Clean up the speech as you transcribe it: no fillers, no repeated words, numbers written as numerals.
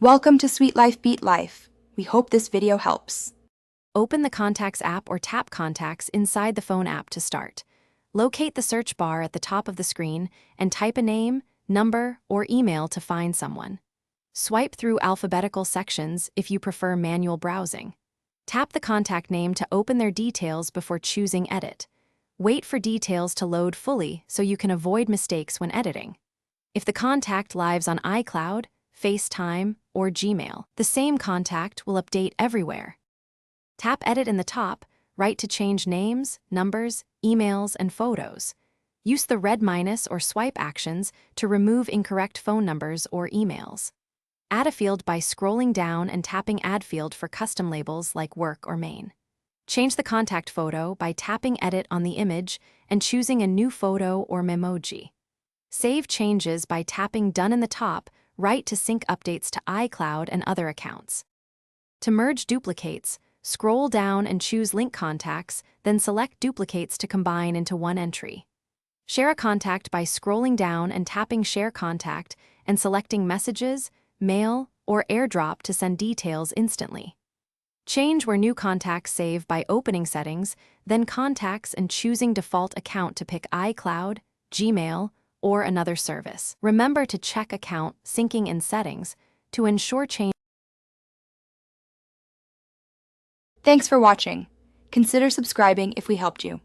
Welcome to Sweet Life Beat Life. We hope this video helps. Open the Contacts app or tap Contacts inside the phone app to start. Locate the search bar at the top of the screen and type a name, number, or email to find someone. Swipe through alphabetical sections if you prefer manual browsing. Tap the contact name to open their details before choosing Edit. Wait for details to load fully so you can avoid mistakes when editing. If the contact lives on iCloud, FaceTime, or Gmail, the same contact will update everywhere. Tap Edit in the top, right to change names, numbers, emails, and photos. Use the red minus or swipe actions to remove incorrect phone numbers or emails. Add a field by scrolling down and tapping Add Field for custom labels like work or main. Change the contact photo by tapping Edit on the image and choosing a new photo or memoji. Save changes by tapping Done in the top, right to sync updates to iCloud and other accounts. To merge duplicates, scroll down and choose Link Contacts, then select Duplicates to combine into one entry. Share a contact by scrolling down and tapping Share Contact and selecting Messages, Mail, or AirDrop to send details instantly. Change where new contacts save by opening Settings, then Contacts and choosing Default Account to pick iCloud, Gmail, or another service. Remember to check account syncing in Settings to ensure change. Thanks for watching. Consider subscribing if we helped you.